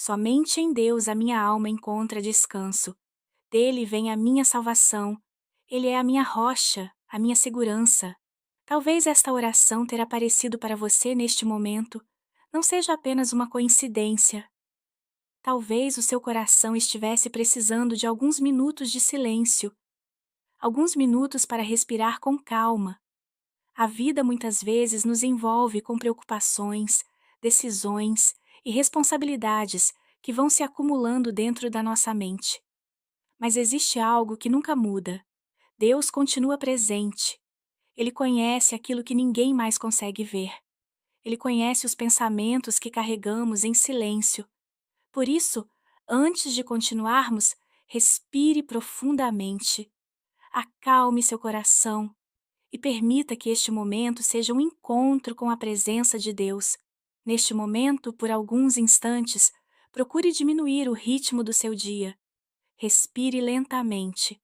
Somente em Deus a minha alma encontra descanso. Dele vem a minha salvação. Ele é a minha rocha, a minha segurança. Talvez esta oração ter aparecido para você neste momento não seja apenas uma coincidência. Talvez o seu coração estivesse precisando de alguns minutos de silêncio, alguns minutos para respirar com calma. A vida muitas vezes nos envolve com preocupações, decisões e responsabilidades que vão se acumulando dentro da nossa mente. Mas existe algo que nunca muda. Deus continua presente. Ele conhece aquilo que ninguém mais consegue ver. Ele conhece os pensamentos que carregamos em silêncio. Por isso, antes de continuarmos, respire profundamente. Acalme seu coração e permita que este momento seja um encontro com a presença de Deus. Neste momento, por alguns instantes, procure diminuir o ritmo do seu dia. Respire lentamente.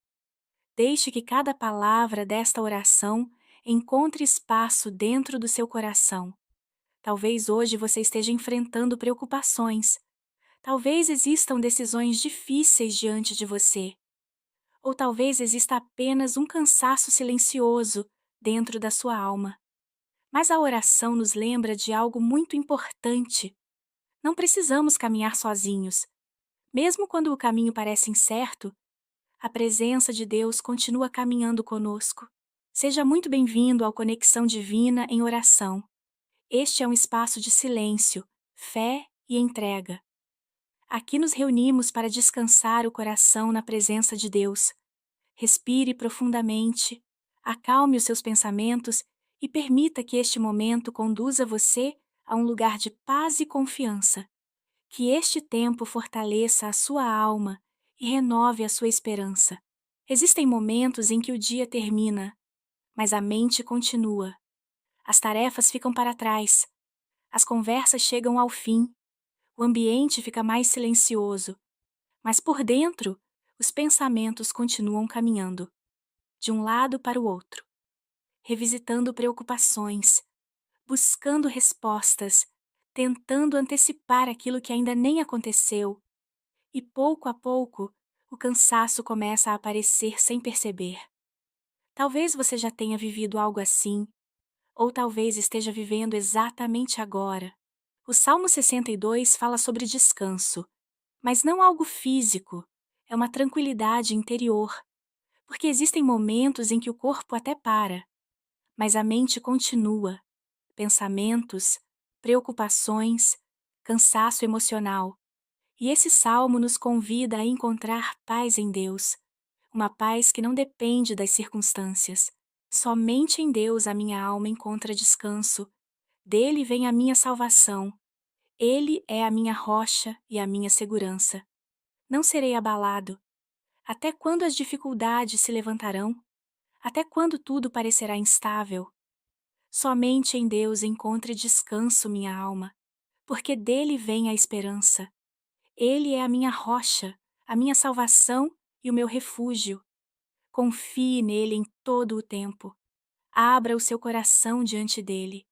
Deixe que cada palavra desta oração encontre espaço dentro do seu coração. Talvez hoje você esteja enfrentando preocupações. Talvez existam decisões difíceis diante de você. Ou talvez exista apenas um cansaço silencioso dentro da sua alma. Mas a oração nos lembra de algo muito importante. Não precisamos caminhar sozinhos. Mesmo quando o caminho parece incerto, a presença de Deus continua caminhando conosco. Seja muito bem-vindo ao Conexão Divina em Oração. Este é um espaço de silêncio, fé e entrega. Aqui nos reunimos para descansar o coração na presença de Deus. Respire profundamente, acalme os seus pensamentos e permita que este momento conduza você a um lugar de paz e confiança. Que este tempo fortaleça a sua alma e renove a sua esperança. Existem momentos em que o dia termina, mas a mente continua. As tarefas ficam para trás, as conversas chegam ao fim, o ambiente fica mais silencioso, mas por dentro, os pensamentos continuam caminhando, de um lado para o outro, revisitando preocupações, buscando respostas, tentando antecipar aquilo que ainda nem aconteceu, e pouco a pouco, o cansaço começa a aparecer sem perceber. Talvez você já tenha vivido algo assim, ou talvez esteja vivendo exatamente agora. O Salmo 62 fala sobre descanso, mas não algo físico, é uma tranquilidade interior, porque existem momentos em que o corpo até para, mas a mente continua. Pensamentos, preocupações, cansaço emocional. E esse salmo nos convida a encontrar paz em Deus, uma paz que não depende das circunstâncias. Somente em Deus a minha alma encontra descanso. Dele vem a minha salvação. Ele é a minha rocha e a minha segurança. Não serei abalado. Até quando as dificuldades se levantarão? Até quando tudo parecerá instável? Somente em Deus encontre descanso, minha alma, porque dele vem a esperança. Ele é a minha rocha, a minha salvação e o meu refúgio. Confie nele em todo o tempo. Abra o seu coração diante dele,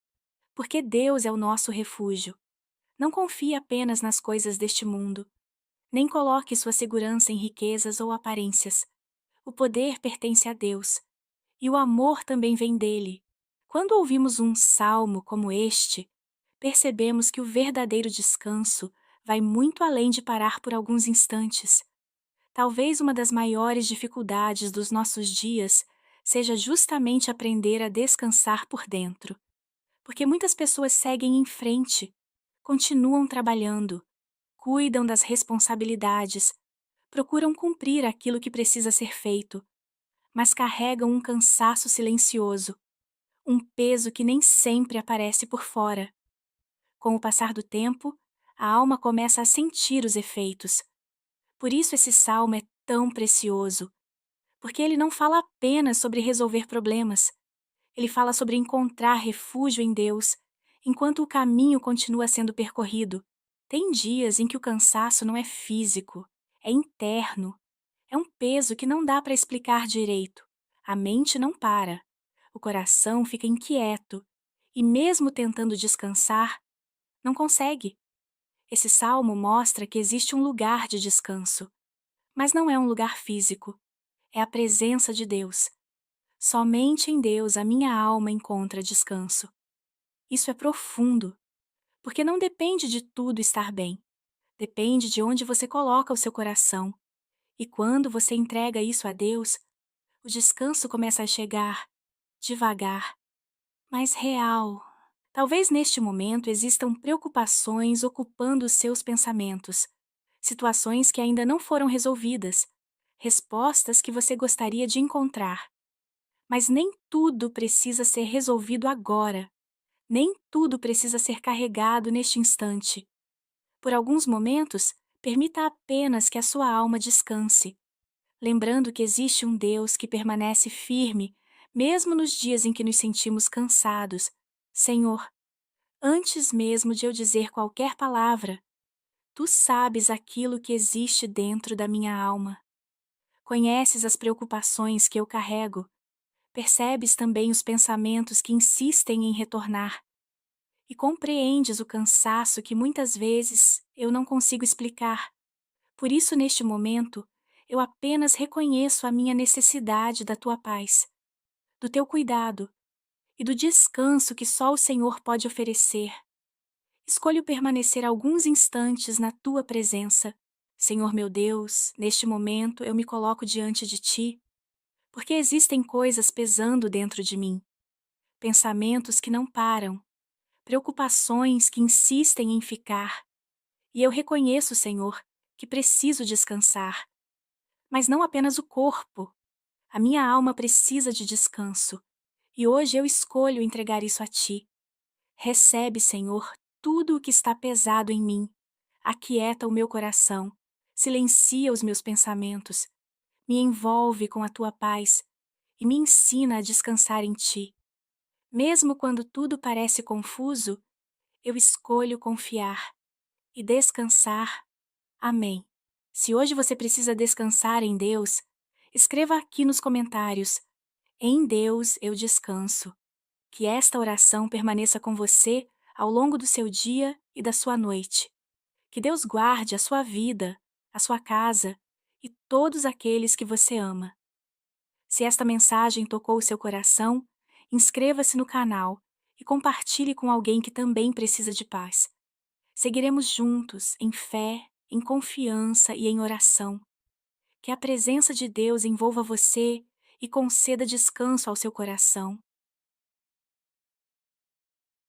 porque Deus é o nosso refúgio. Não confie apenas nas coisas deste mundo. Nem coloque sua segurança em riquezas ou aparências. O poder pertence a Deus, e o amor também vem dele. Quando ouvimos um salmo como este, percebemos que o verdadeiro descanso vai muito além de parar por alguns instantes. Talvez uma das maiores dificuldades dos nossos dias seja justamente aprender a descansar por dentro. Porque muitas pessoas seguem em frente, continuam trabalhando, cuidam das responsabilidades, procuram cumprir aquilo que precisa ser feito, mas carregam um cansaço silencioso, um peso que nem sempre aparece por fora. Com o passar do tempo, a alma começa a sentir os efeitos. Por isso esse salmo é tão precioso, porque ele não fala apenas sobre resolver problemas, ele fala sobre encontrar refúgio em Deus, enquanto o caminho continua sendo percorrido. Tem dias em que o cansaço não é físico, é interno. É um peso que não dá para explicar direito. A mente não para. O coração fica inquieto. E mesmo tentando descansar, não consegue. Esse salmo mostra que existe um lugar de descanso, mas não é um lugar físico, é a presença de Deus. Somente em Deus a minha alma encontra descanso. Isso é profundo, porque não depende de tudo estar bem. Depende de onde você coloca o seu coração. E quando você entrega isso a Deus, o descanso começa a chegar, devagar, mas real. Talvez neste momento existam preocupações ocupando os seus pensamentos, situações que ainda não foram resolvidas, respostas que você gostaria de encontrar. Mas nem tudo precisa ser resolvido agora. Nem tudo precisa ser carregado neste instante. Por alguns momentos, permita apenas que a sua alma descanse, lembrando que existe um Deus que permanece firme, mesmo nos dias em que nos sentimos cansados. Senhor, antes mesmo de eu dizer qualquer palavra, tu sabes aquilo que existe dentro da minha alma. Conheces as preocupações que eu carrego. Percebes também os pensamentos que insistem em retornar. E compreendes o cansaço que muitas vezes eu não consigo explicar. Por isso, neste momento, eu apenas reconheço a minha necessidade da tua paz, do teu cuidado e do descanso que só o Senhor pode oferecer. Escolho permanecer alguns instantes na tua presença. Senhor meu Deus, neste momento eu me coloco diante de ti, porque existem coisas pesando dentro de mim, pensamentos que não param, preocupações que insistem em ficar. E eu reconheço, Senhor, que preciso descansar. Mas não apenas o corpo. A minha alma precisa de descanso. E hoje eu escolho entregar isso a Ti. Recebe, Senhor, tudo o que está pesado em mim. Aquieta o meu coração. Silencia os meus pensamentos. Me envolve com a Tua paz e me ensina a descansar em Ti. Mesmo quando tudo parece confuso, eu escolho confiar e descansar. Amém. Se hoje você precisa descansar em Deus, escreva aqui nos comentários: em Deus eu descanso. Que esta oração permaneça com você ao longo do seu dia e da sua noite. Que Deus guarde a sua vida, a sua casa e todos aqueles que você ama. Se esta mensagem tocou o seu coração, inscreva-se no canal e compartilhe com alguém que também precisa de paz. Seguiremos juntos, em fé, em confiança e em oração. Que a presença de Deus envolva você e conceda descanso ao seu coração.